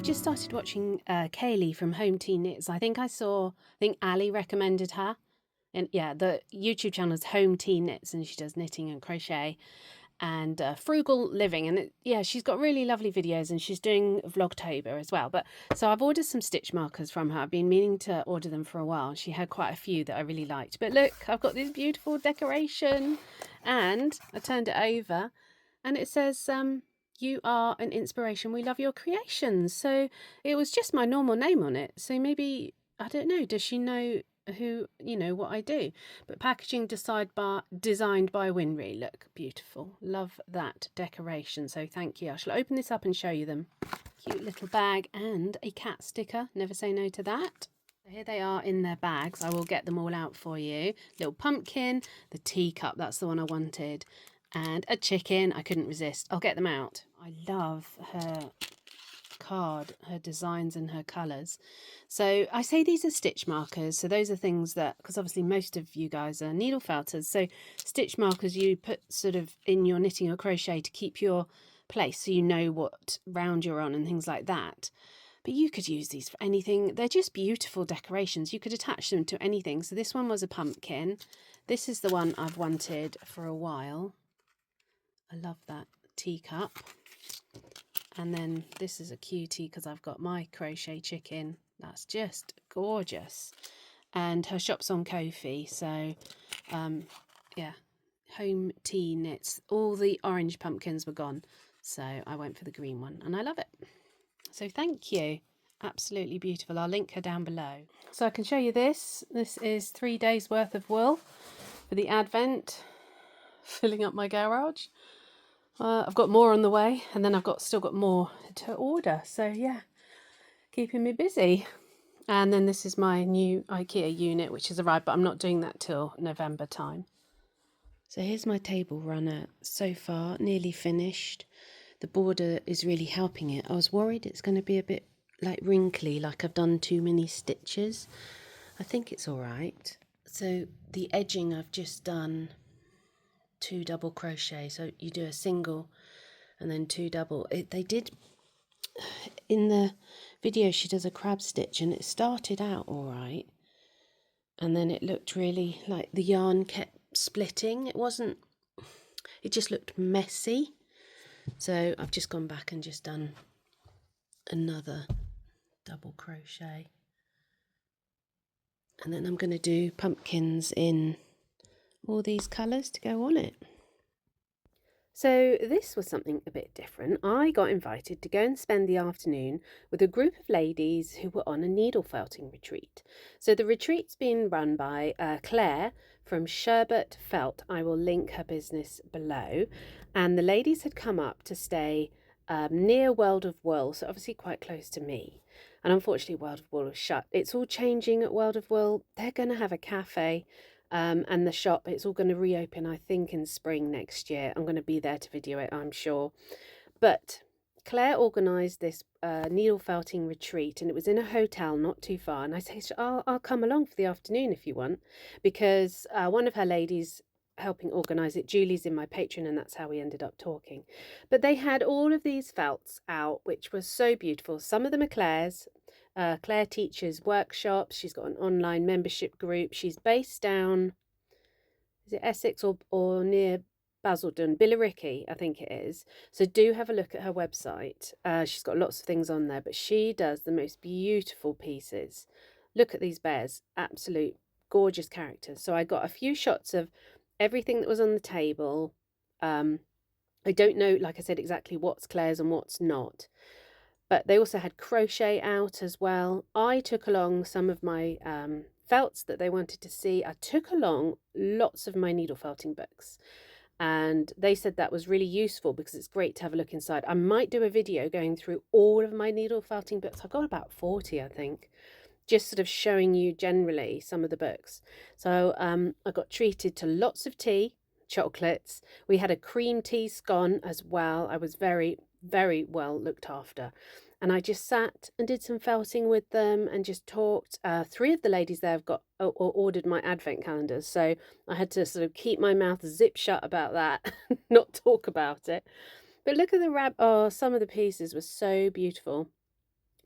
just started watching Kaylee from Home Tea Knits. I think Ali recommended her. And yeah, the YouTube channel is Home Tea Knits, and she does knitting and crochet and frugal living. And she's got really lovely videos, and she's doing Vlogtober as well. But so I've ordered some stitch markers from her. I've been meaning to order them for a while. She had quite a few that I really liked. But look, I've got this beautiful decoration, and I turned it over, and it says, you are an inspiration. We love your creations. So it was just my normal name on it. So maybe, I don't know, does she know what I do? But packaging designed by Winry. Look, beautiful. Love that decoration. So thank you. I shall open this up and show you them. Cute little bag and a cat sticker. Never say no to that. Here they are in their bags. I will get them all out for you. Little pumpkin, the teacup, that's the one I wanted, and a chicken. I couldn't resist. I'll get them out. I love her card, her designs and her colours. So I say these are stitch markers. So those are things that, because obviously most of you guys are needle felters, so stitch markers you put sort of in your knitting or crochet to keep your place, so you know what round you're on and things like that. But you could use these for anything. They're just beautiful decorations. You could attach them to anything. So this one was a pumpkin. This is the one I've wanted for a while. I love that teacup. And then this is a cutie because I've got my crochet chicken. That's just gorgeous. And her shop's on Ko-fi. So, yeah, Home Tea Knits. All the orange pumpkins were gone. So I went for the green one and I love it. So thank you. Absolutely beautiful. I'll link her down below. So I can show you this. This is 3 days worth of wool for the Advent. Filling up my garage. I've got more on the way, and then I've still got more to order. So yeah, keeping me busy. And then this is my new IKEA unit, which has arrived, but I'm not doing that till November time. So here's my table runner. So far, nearly finished. The border is really helping it. I was worried it's going to be a bit like wrinkly, like I've done too many stitches. I think it's all right. So the edging I've just done 2 double crochet, so you do a single and then 2 double. They did in the video, she does a crab stitch, and it started out all right, and then it looked really like the yarn kept splitting. It just looked messy. So I've just gone back and just done another double crochet, and then I'm going to do pumpkins in all these colours to go on it. So this was something a bit different. I got invited to go and spend the afternoon with a group of ladies who were on a needle felting retreat. So the retreat's been run by Claire from Sherbet Felt. I will link her business below. And the ladies had come up to stay near World of Wool, so obviously quite close to me. And unfortunately World of Wool is shut. It's all changing at World of Wool. They're going to have a cafe. And the shop, it's all going to reopen, I think, in spring next year. I'm going to be there to video it, I'm sure. But Claire organised this needle felting retreat, and it was in a hotel not too far. And I said, I'll come along for the afternoon if you want, because one of her ladies helping organise it, Julie's in my Patreon, and that's how we ended up talking. But they had all of these felts out, which was so beautiful. Some of them are Claire's. Claire teaches workshops. She's got an online membership group. She's based down, is it Essex or near Basildon? Billericay, I think it is. So do have a look at her website. She's got lots of things on there, but she does the most beautiful pieces. Look at these bears. Absolute gorgeous characters. So I got a few shots of everything that was on the table. I don't know, like I said, exactly what's Claire's and what's not. But they also had crochet out as well. I took along some of my felts that they wanted to see. I took along lots of my needle felting books. And they said that was really useful because it's great to have a look inside. I might do a video going through all of my needle felting books. I've got about 40, I think. Just sort of showing you generally some of the books. So I got treated to lots of tea, chocolates. We had a cream tea scone as well. I was very well looked after, and I just sat and did some felting with them and just talked. 3 of the ladies there have got or ordered my advent calendars, so I had to sort of keep my mouth zip shut about that, not talk about it. But look at the some of the pieces were so beautiful.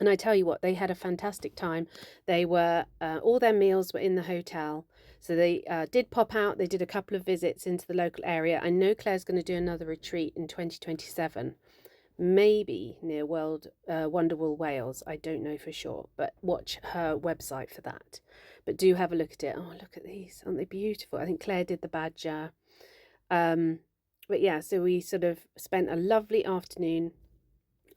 And I tell you what, they had a fantastic time. They were, all their meals were in the hotel. So they did pop out. They did a couple of visits into the local area. I know Claire's going to do another retreat in 2027, maybe near Wonderwall, Wales. I don't know for sure, but watch her website for that. But do have a look at it. Oh, look at these. Aren't they beautiful? I think Claire did the badger. But yeah, so we sort of spent a lovely afternoon.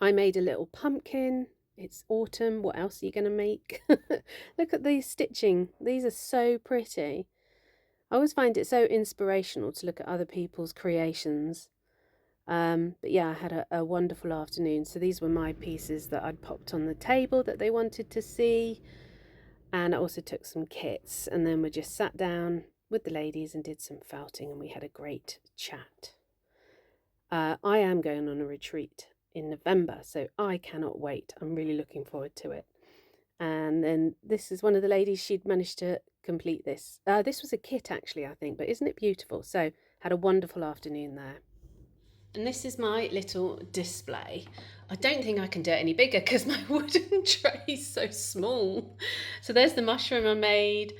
I made a little pumpkin. It's autumn. What else are you going to make? Look at these stitching. These are so pretty. I always find it so inspirational to look at other people's creations. But yeah, I had a wonderful afternoon. So these were my pieces that I'd popped on the table that they wanted to see. And I also took some kits, and then we just sat down with the ladies and did some felting, and we had a great chat. I am going on a retreat in November, so I cannot wait. I'm really looking forward to it. And then this is one of the ladies, she'd managed to complete this. This was a kit actually, I think, but isn't it beautiful? So had a wonderful afternoon there. And this is my little display. I don't think I can do it any bigger because my wooden tray is so small. So there's the mushroom I made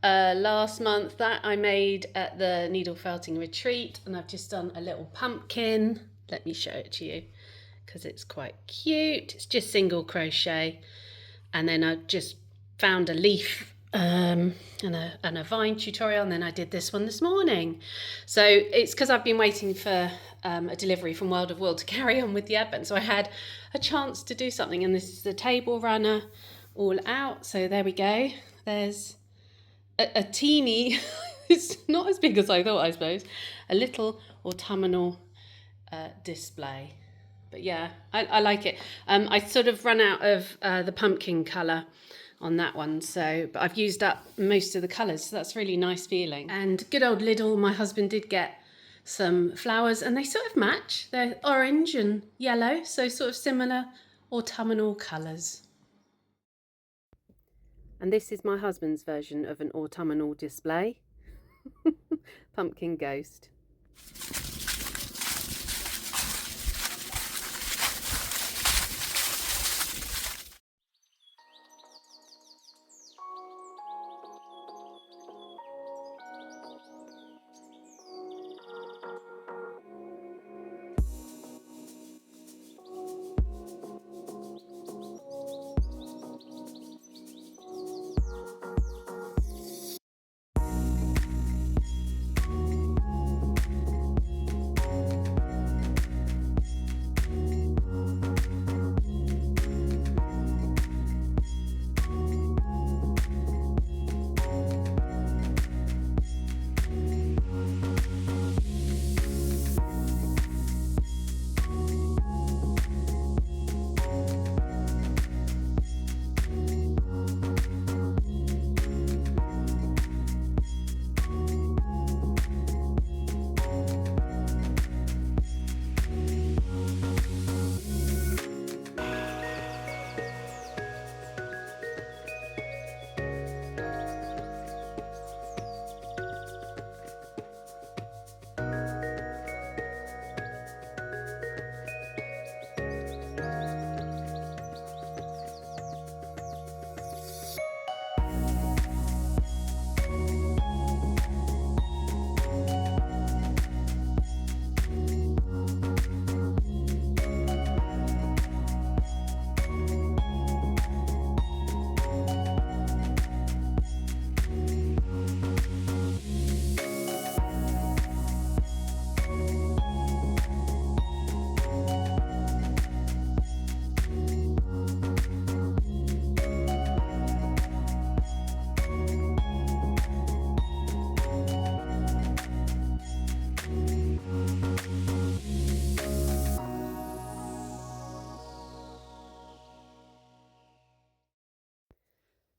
last month, that I made at the needle felting retreat, and I've just done a little pumpkin. Let me show it to you because it's quite cute. It's just single crochet, and then I just found a leaf and a vine tutorial, and then I did this one this morning. So it's because I've been waiting for a delivery from World of Wool to carry on with the Advent, so I had a chance to do something, and this is the table runner all out. So there we go. There's a teeny, it's not as big as I thought, I suppose, a little autumnal display. But yeah, I like it. I sort of run out of the pumpkin colour on that one, so but I've used up most of the colours, so that's really nice feeling. And good old Lidl, my husband did get some flowers, and they sort of match. They're orange and yellow, so sort of similar autumnal colours. And this is my husband's version of an autumnal display. Pumpkin ghost.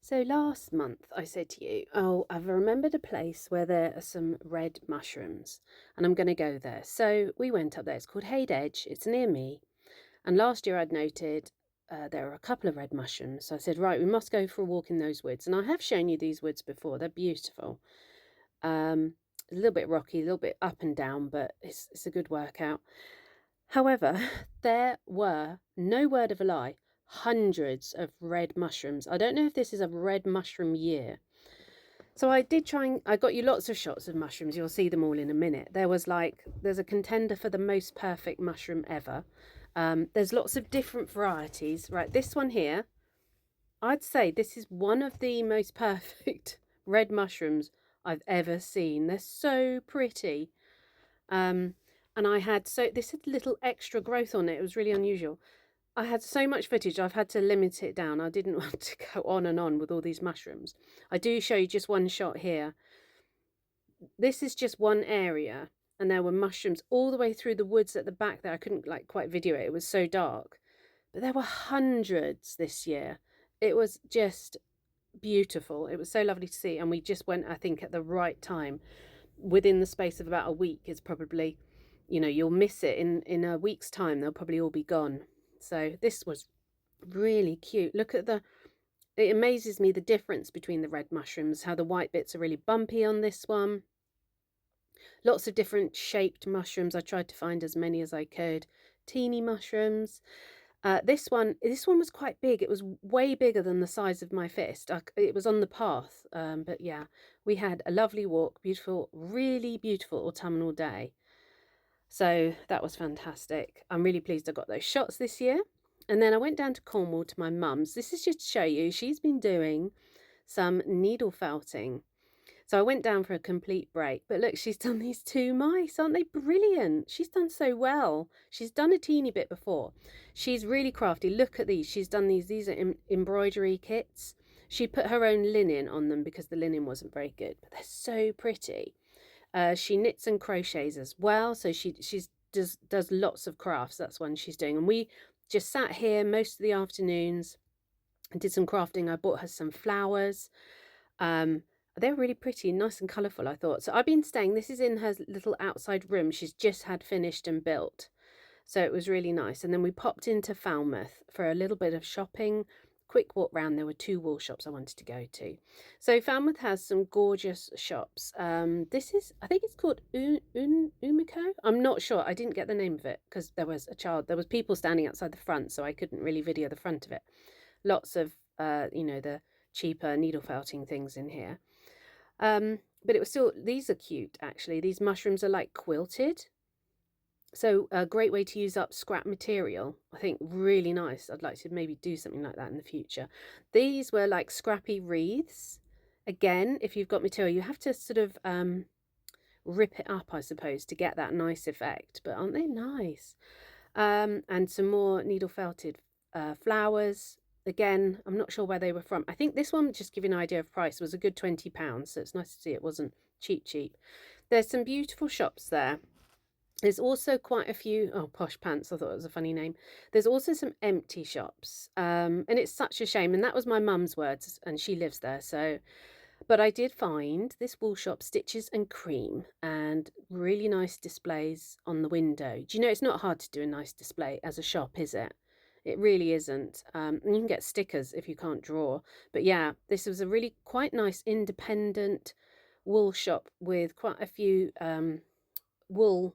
So last month I said to you, oh, I've remembered a place where there are some red mushrooms and I'm going to go there. So we went up there. It's called Hayed Edge. It's near me. And last year I'd noted there are a couple of red mushrooms. So I said, right, we must go for a walk in those woods. And I have shown you these woods before. They're beautiful. A little bit rocky, a little bit up and down, but it's a good workout. However, there were, no word of a lie, hundreds of red mushrooms. I don't know if this is a red mushroom year. So I did try and I got you lots of shots of mushrooms. You'll see them all in a minute. There's a contender for the most perfect mushroom ever. There's lots of different varieties. Right, this one here, I'd say this is one of the most perfect red mushrooms I've ever seen. They're so pretty. And this had little extra growth on it. It was really unusual. I had so much footage, I've had to limit it down. I didn't want to go on and on with all these mushrooms. I do show you just one shot here. This is just one area, and there were mushrooms all the way through the woods at the back there. I couldn't quite video it. It was so dark. But there were hundreds this year. It was just beautiful. It was so lovely to see. And we just went, I think, at the right time. Within the space of about a week is probably, you'll miss it. In a week's time, they'll probably all be gone. So this was really cute. Look at it amazes me the difference between the red mushrooms, how the white bits are really bumpy on this one. Lots of different shaped mushrooms. I tried to find as many as I could. Teeny mushrooms. This one was quite big. It was way bigger than the size of my fist. It was on the path. But yeah, we had a lovely walk. Beautiful, really beautiful autumnal day. So that was fantastic. I'm really pleased I got those shots this year. And then I went down to Cornwall to my mum's. This is just to show you, she's been doing some needle felting. So I went down for a complete break. But look, she's done these 2 mice. Aren't they brilliant? She's done so well. She's done a teeny bit before. She's really crafty. Look at these. She's done these. These are embroidery kits. She put her own linen on them because the linen wasn't very good. But they're so pretty. She knits and crochets as well. So she does lots of crafts. That's one she's doing. And we just sat here most of the afternoons and did some crafting. I bought her some flowers. They're really pretty, nice and colourful, I thought. So I've been staying, this is in her little outside room she's just had finished and built. So it was really nice. And then we popped into Falmouth for a little bit of shopping. Quick walk round. There were 2 wool shops I wanted to go to. So Falmouth has some gorgeous shops. This is, I think it's called Umiko. I'm not sure. I didn't get the name of it because there was people standing outside the front, so I couldn't really video the front of it. Lots of, the cheaper needle felting things in here. But it was still, these are cute actually. These mushrooms are like quilted. So a great way to use up scrap material. I think really nice. I'd like to maybe do something like that in the future. These were like scrappy wreaths. Again, if you've got material, you have to sort of rip it up, I suppose, to get that nice effect. But aren't they nice? And some more needle felted flowers. Again, I'm not sure where they were from. I think this one, just give you an idea of price, was a good £20. So it's nice to see it wasn't cheap. There's some beautiful shops there. There's also quite a few, Posh Pants, I thought it was a funny name. There's also some empty shops. And it's such a shame. And that was my mum's words, and she lives there. But I did find this wool shop, Stitches and Cream, and really nice displays on the window. Do you know, it's not hard to do a nice display as a shop, is it? It really isn't. And you can get stickers if you can't draw. But yeah, this was a really quite nice independent wool shop with quite a few wool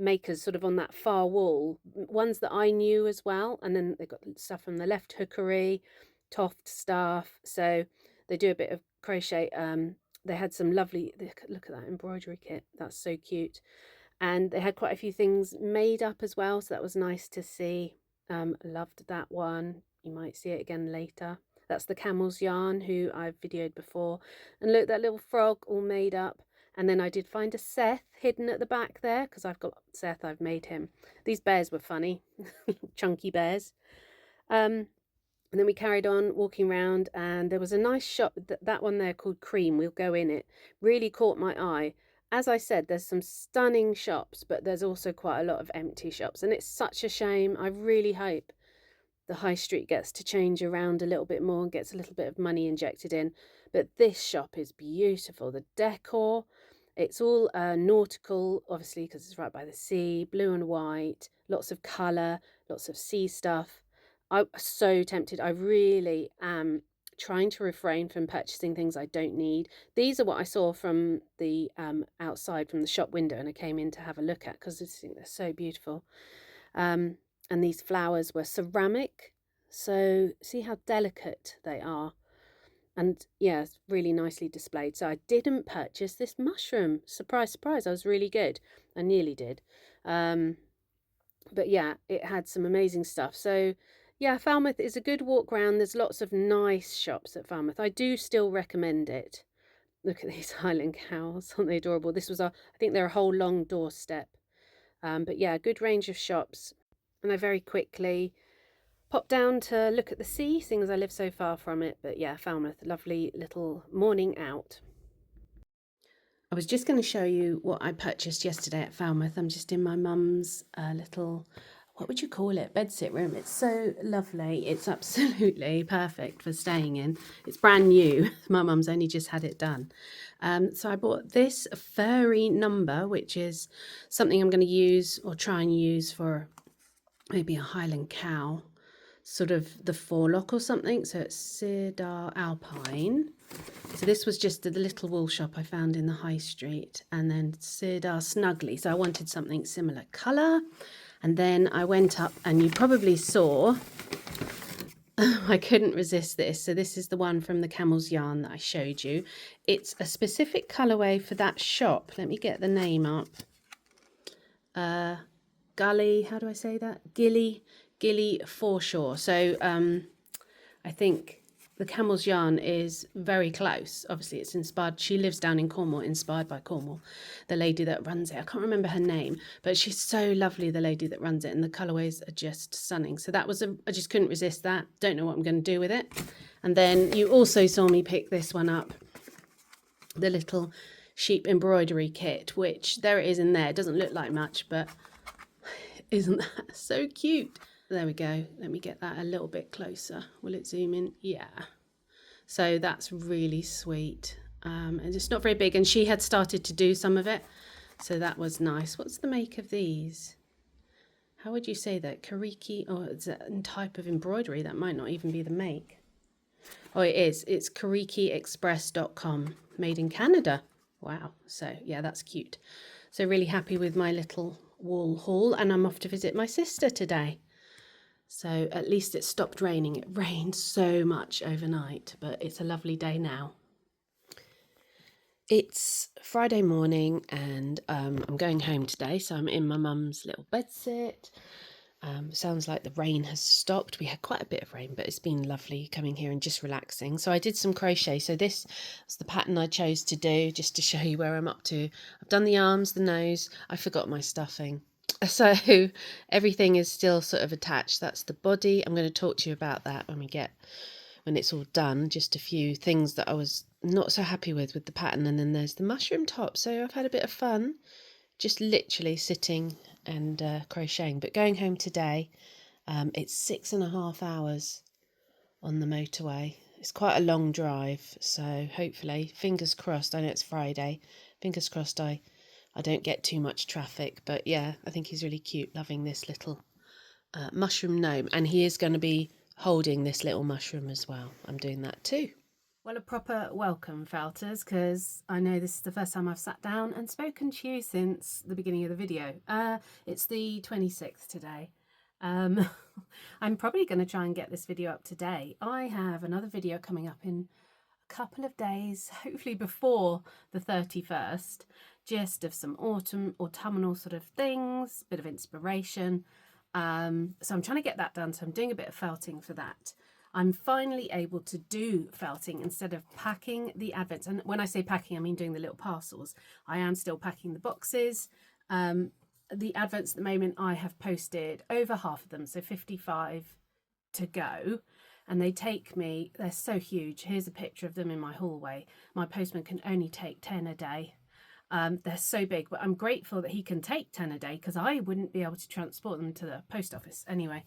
makers sort of on that far wall, ones that I knew as well. And then they've got stuff from the Left Hookery, Toft Staff. So they do a bit of crochet. They had some lovely, look at that embroidery kit. That's so cute. And they had quite a few things made up as well. So that was nice to see. Loved that one. You might see it again later. That's the Camel's Yarn, who I've videoed before. And look, that little frog all made up. And then I did find a Seth hidden at the back there, because I've got Seth, I've made him. These bears were funny, chunky bears. And then we carried on walking around, and there was a nice shop, that one there called Cream, we'll go in it, really caught my eye. As I said, there's some stunning shops, but there's also quite a lot of empty shops, and it's such a shame. I really hope the high street gets to change around a little bit more and gets a little bit of money injected in. But this shop is beautiful. The decor, it's all nautical, obviously, because it's right by the sea, blue and white, lots of colour, lots of sea stuff. I'm so tempted. I really am trying to refrain from purchasing things I don't need. These are what I saw from the outside from the shop window, and I came in to have a look at because I think they're so beautiful. And these flowers were ceramic. So see how delicate they are. And yeah, it's really nicely displayed. So I didn't purchase this mushroom. Surprise, surprise, I was really good. I nearly did. But yeah, it had some amazing stuff. So yeah, Falmouth is a good walk round. There's lots of nice shops at Falmouth. I do still recommend it. Look at these Highland cows, aren't they adorable? This was I think they're a whole long doorstep. But yeah, good range of shops. And I very quickly popped down to look at the sea, seeing as I live so far from it. But yeah, Falmouth, lovely little morning out. I was just going to show you what I purchased yesterday at Falmouth. I'm just in my mum's little, what would you call it, bedsit room. It's so lovely. It's absolutely perfect for staying in. It's brand new. My mum's only just had it done. So I bought this furry number, which is something I'm going to use or try and use for maybe a Highland cow, sort of the forelock or something. So it's Cedar Alpine. So this was just the little wool shop I found in the high street, and then Cedar Snuggly. So I wanted something similar colour. And then I went up, and you probably saw, I couldn't resist this. So this is the one from the Camel's Yarn that I showed you. It's a specific colourway for that shop. Let me get the name up. Gully, how do I say that? Gilly Foreshore. So I think the Camel's Yarn is very close. Obviously, it's inspired. She lives down in Cornwall, inspired by Cornwall. The lady that runs it, I can't remember her name, but she's so lovely, the lady that runs it, and the colourways are just stunning. So that was I just couldn't resist that. Don't know what I'm going to do with it. And then you also saw me pick this one up, the little sheep embroidery kit, which there it is in there. It doesn't look like much, but isn't that so cute? There we go. Let me get that a little bit closer. Will it zoom in? Yeah. So that's really sweet. And it's not very big. And she had started to do some of it. So that was nice. What's the make of these? How would you say that? Kariki? Oh, it's a type of embroidery. That might not even be the make. Oh, it is. It's karikiexpress.com. Made in Canada. Wow. So yeah, that's cute. So really happy with my little wool haul. And I'm off to visit my sister today. So at least it stopped raining. It rained so much overnight, but it's a lovely day now. It's Friday morning, and I'm going home today, so I'm in my mum's little bedsit. Sounds like the rain has stopped. We had quite a bit of rain, but it's been lovely coming here and just relaxing. So I did some crochet. So this was the pattern I chose to do, just to show you where I'm up to. I've done the arms, the nose. I forgot my stuffing. So everything is still sort of attached. That's the body. I'm going to talk to you about that when it's all done. Just a few things that I was not so happy with the pattern. And then there's the mushroom top. So I've had a bit of fun just literally sitting and crocheting. But going home today, it's 6.5 hours on the motorway. It's quite a long drive. So hopefully, fingers crossed, I know it's Friday, fingers crossed I don't get too much traffic. But yeah, I think he's really cute, loving this little mushroom gnome. And he is going to be holding this little mushroom as well. I'm doing that too. Well, a proper welcome, Felters, because I know this is the first time I've sat down and spoken to you since the beginning of the video. It's the 26th today. I'm probably going to try and get this video up today. I have another video coming up in a couple of days, hopefully before the 31st, just of some autumnal sort of things, bit of inspiration. So I'm trying to get that done. So I'm doing a bit of felting for that. I'm finally able to do felting instead of packing the advents. And when I say packing, I mean doing the little parcels. I am still packing the boxes. The advents at the moment, I have posted over half of them, so 55 to go. And they take me, they're so huge. Here's a picture of them in my hallway. My postman can only take 10 a day. They're so big, but I'm grateful that he can take 10 a day because I wouldn't be able to transport them to the post office. Anyway,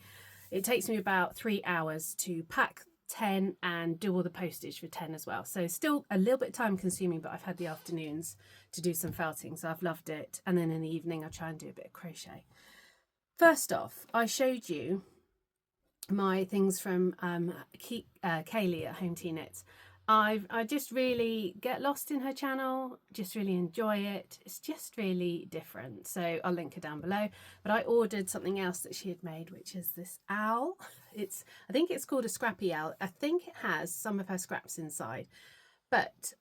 it takes me about 3 hours to pack 10 and do all the postage for 10 as well. So still a little bit time consuming, but I've had the afternoons to do some felting, so I've loved it. And then in the evening, I try and do a bit of crochet. First off, I showed you my things from Kaylee at Home Tea Knits. I just really get lost in her channel, just really enjoy it. It's just really different. So I'll link her down below. But I ordered something else that she had made, which is this owl. I think it's called a scrappy owl. I think it has some of her scraps inside. But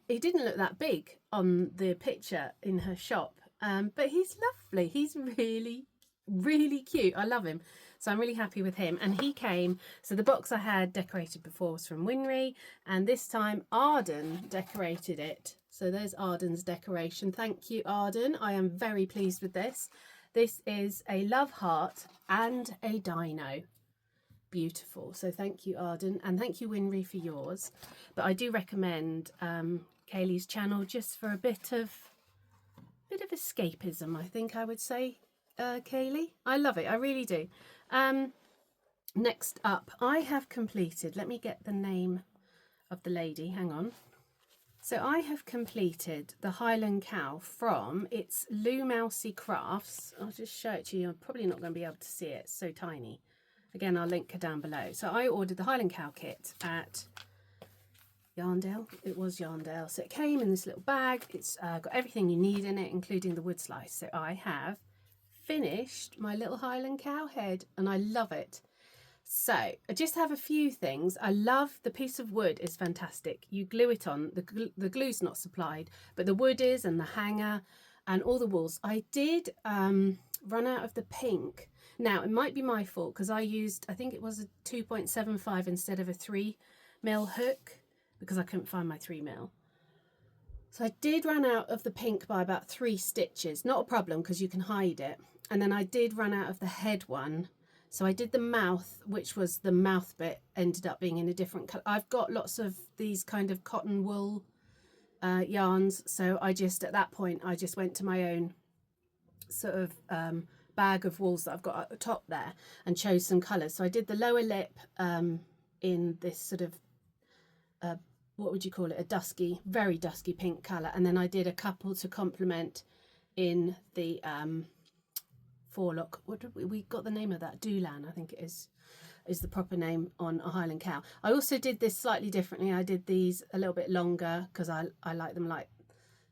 he didn't look that big on the picture in her shop. But he's lovely. He's really, really cute. I love him. So I'm really happy with him. And he came, so the box I had decorated before was from Winry, and this time Arden decorated it. So there's Arden's decoration. Thank you, Arden. I am very pleased with this. This is a love heart and a dino. Beautiful. So thank you, Arden, and thank you, Winry, for yours. But I do recommend Kaylee's channel just for a bit of escapism, I think I would say. Kaylee, I love it. I really do. Next up, I have completed, let me get the name of the lady, hang on. So I have completed the Highland Cow from, it's Lou Mousy Crafts. I'll just show it to you. I'm probably not going to be able to see it, it's so tiny. Again, I'll link her down below. So I ordered the Highland Cow kit at Yarndale. It was Yarndale. So it came in this little bag. It's got everything you need in it, including the wood slice. So I have finished my little Highland Cow head and I love it. So I just have a few things. I love the piece of wood, is fantastic. You glue it on, the glue's not supplied, but the wood is, and the hanger and all the walls. I did run out of the pink. Now it might be my fault because I used, I think it was a 2.75 instead of a 3mm hook because I couldn't find my 3mm. So I did run out of the pink by about 3 stitches. Not a problem because you can hide it. And then I did run out of the head one. So I did the mouth, which was the mouth bit, ended up being in a different colour. I've got lots of these kind of cotton wool yarns. So I just, at that point, I just went to my own sort of bag of wools that I've got at the top there and chose some colours. So I did the lower lip in this sort of, what would you call it? A dusky, very dusky pink colour. And then I did a couple to complement in the forelock. What did we got the name of that? Doolan, I think it is the proper name on a Highland Cow. I also did this slightly differently. I did these a little bit longer because I like them like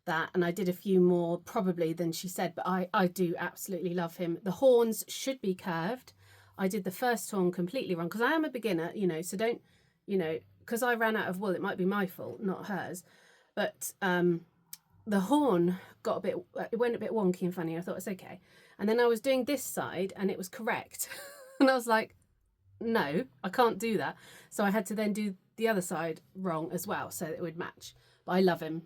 that, and I did a few more probably than she said, but I do absolutely love him. The horns should be curved. I did the first horn completely wrong because I am a beginner, you know, so don't, you know, because I ran out of wool, it might be my fault, not hers. But the horn got a bit, it went a bit wonky and funny. I thought it's okay. And then I was doing this side and it was correct. And I was like, no, I can't do that. So I had to then do the other side wrong as well so that it would match. But I love him.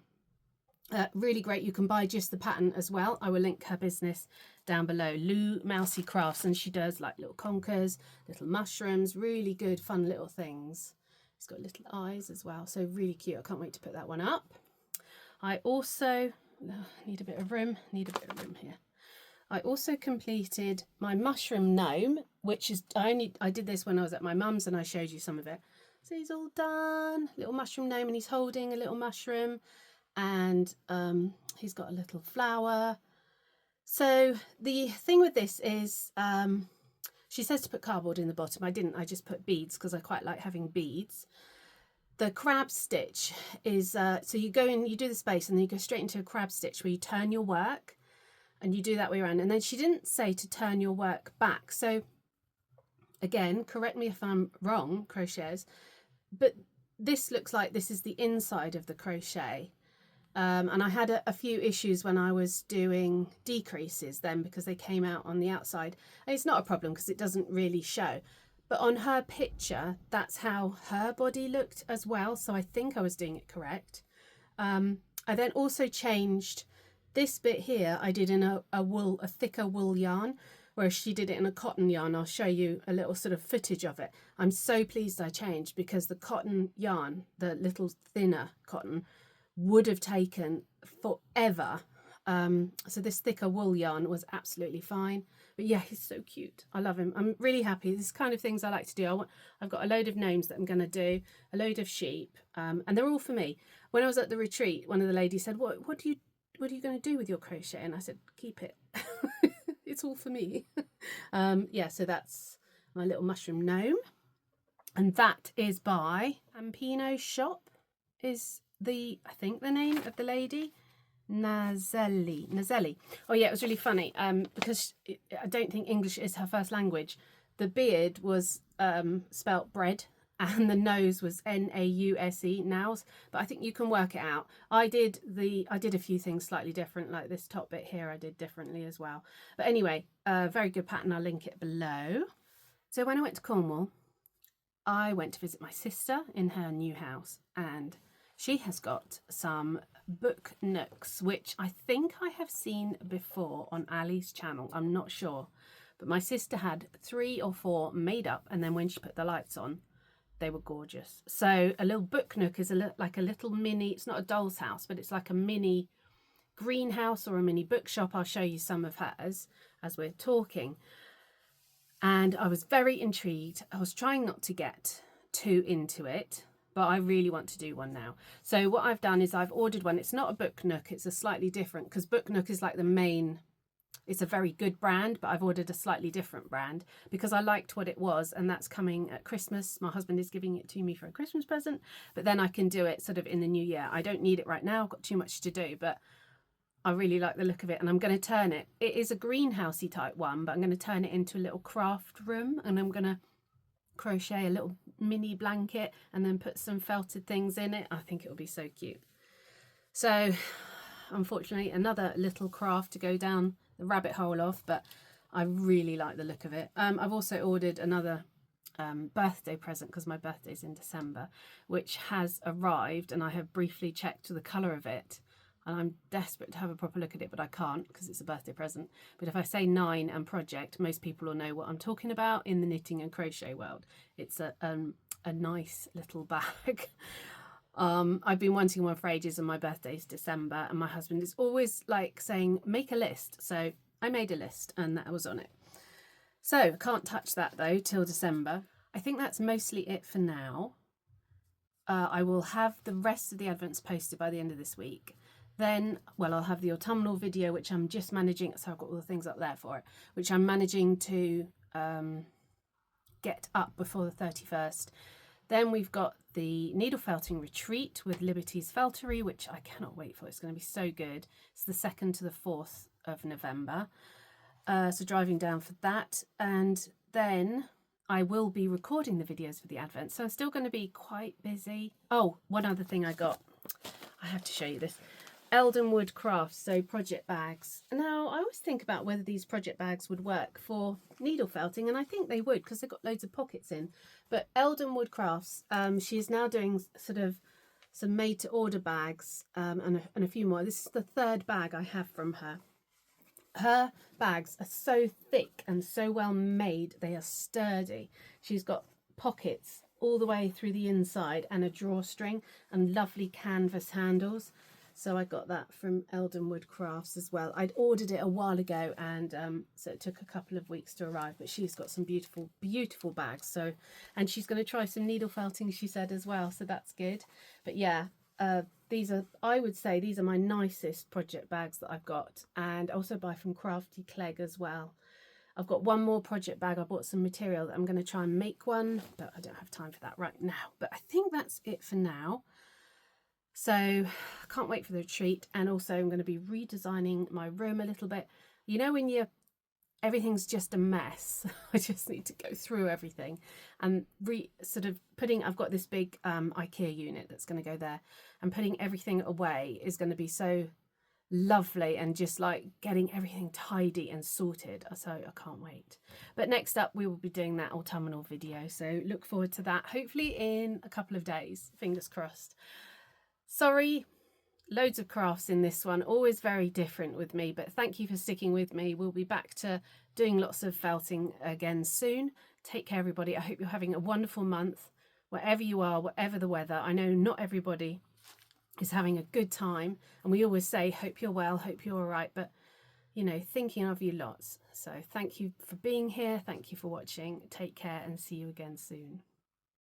Really great. You can buy just the pattern as well. I will link her business down below. Lou Mousy Crafts, and she does like little conkers, little mushrooms, really good fun little things. It's got little eyes as well, so really cute. I can't wait to put that one up. I also need a bit of room here. I also completed my mushroom gnome, which is, I did this when I was at my mum's and I showed you some of it. So he's all done, little mushroom gnome, and he's holding a little mushroom, and he's got a little flower. So the thing with this is, she says to put cardboard in the bottom. I didn't, I just put beads because I quite like having beads. The crab stitch is, so you go in, you do the space, and then you go straight into a crab stitch where you turn your work, and you do that way around. And then she didn't say to turn your work back. So again, correct me if I'm wrong, crocheters, but this looks like this is the inside of the crochet. And I had a few issues when I was doing decreases then because they came out on the outside. And it's not a problem because it doesn't really show. But on her picture, that's how her body looked as well. So I think I was doing it correct. I then also changed this bit here. I did in a thicker wool yarn, whereas she did it in a cotton yarn. I'll show you a little sort of footage of it. I'm so pleased I changed because the cotton yarn, the little thinner cotton, would have taken forever. So this thicker wool yarn was absolutely fine. But yeah, he's so cute. I love him. I'm really happy. This is kind of things I like to do. I've got a load of gnomes that I'm going to do, a load of sheep, and they're all for me. When I was at the retreat, one of the ladies said, what are you going to do with your crochet? And I said, keep it. It's all for me. Yeah, so that's my little mushroom gnome. And that is by Ampino Shop. is I think the name of the lady. Nazelli. Oh yeah, it was really funny because I don't think English is her first language. The beard was spelt bread and the nose was N-A-U-S-E, Naus, but I think you can work it out. I did a few things slightly different, like this top bit here I did differently as well. But anyway, very good pattern, I'll link it below. So when I went to Cornwall, I went to visit my sister in her new house, and she has got some book nooks, which I think I have seen before on Ali's channel. I'm not sure. But my sister had 3 or 4 made up, and then when she put the lights on, they were gorgeous. So a little book nook is like a little mini, it's not a doll's house, but it's like a mini greenhouse or a mini bookshop. I'll show you some of hers as we're talking. And I was very intrigued. I was trying not to get too into it, but I really want to do one now. So what I've done is I've ordered one. It's not a book nook, it's a slightly different, because book nook is like the main, it's a very good brand, but I've ordered a slightly different brand because I liked what it was, and that's coming at Christmas. My husband is giving it to me for a Christmas present, but then I can do it sort of in the new year. I don't need it right now, I've got too much to do, but I really like the look of it, and I'm going to turn it. It is a greenhousey type one, but I'm going to turn it into a little craft room, and I'm going to crochet a little mini blanket and then put some felted things in it. I think it will be so cute. So unfortunately, another little craft to go down the rabbit hole of, but I really like the look of it. I've also ordered another birthday present because my birthday's in December, which has arrived, and I have briefly checked the colour of it, and I'm desperate to have a proper look at it, but I can't because it's a birthday present. But if I say 9 and project, most people will know what I'm talking about in the knitting and crochet world. It's a nice little bag. I've been wanting one for ages, and my birthday's December, and my husband is always like saying make a list, so I made a list and that was on it. So I can't touch that though till December. I think that's mostly it for now. I will have the rest of the advents posted by the end of this week. Then, well, I'll have the autumnal video, which I'm just managing, so I've got all the things up there for it, which I'm managing to get up before the 31st. Then we've got the needle felting retreat with Liberty's Feltery, which I cannot wait for. It's going to be so good. It's the 2nd to the 4th of November. So driving down for that. And then I will be recording the videos for the Advent. So I'm still going to be quite busy. Oh, one other thing I got. I have to show you this. Eldenwood Crafts, so project bags. Now, I always think about whether these project bags would work for needle felting, and I think they would because they've got loads of pockets in. But Eldenwood Crafts, she is now doing sort of some made-to-order bags and a few more. This is the 3rd bag I have from her. Her bags are so thick and so well made, they are sturdy. She's got pockets all the way through the inside and a drawstring and lovely canvas handles. So I got that from Eldenwood Crafts as well. I'd ordered it a while ago, and so it took a couple of weeks to arrive, but she's got some beautiful, beautiful bags. So, and she's going to try some needle felting, she said, as well. So that's good. But yeah, these are, I would say, these are my nicest project bags that I've got, and also buy from Crafty Clegg as well. I've got one more project bag. I bought some material that I'm going to try and make one, but I don't have time for that right now. But I think that's it for now. So I can't wait for the retreat, and also I'm going to be redesigning my room a little bit. You know, when everything's just a mess, I just need to go through everything and sort of putting, I've got this big IKEA unit that's going to go there, and putting everything away is going to be so lovely, and just like getting everything tidy and sorted. So I can't wait. But next up, we will be doing that autumnal video. So look forward to that, hopefully in a couple of days, fingers crossed. Sorry, loads of crafts in this one, always very different with me, but thank you for sticking with me. We'll be back to doing lots of felting again soon. Take care, everybody. I hope you're having a wonderful month, wherever you are, whatever the weather. I know not everybody is having a good time, and we always say, hope you're well, hope you're all right, but, you know, thinking of you lots. So thank you for being here. Thank you for watching. Take care, and see you again soon.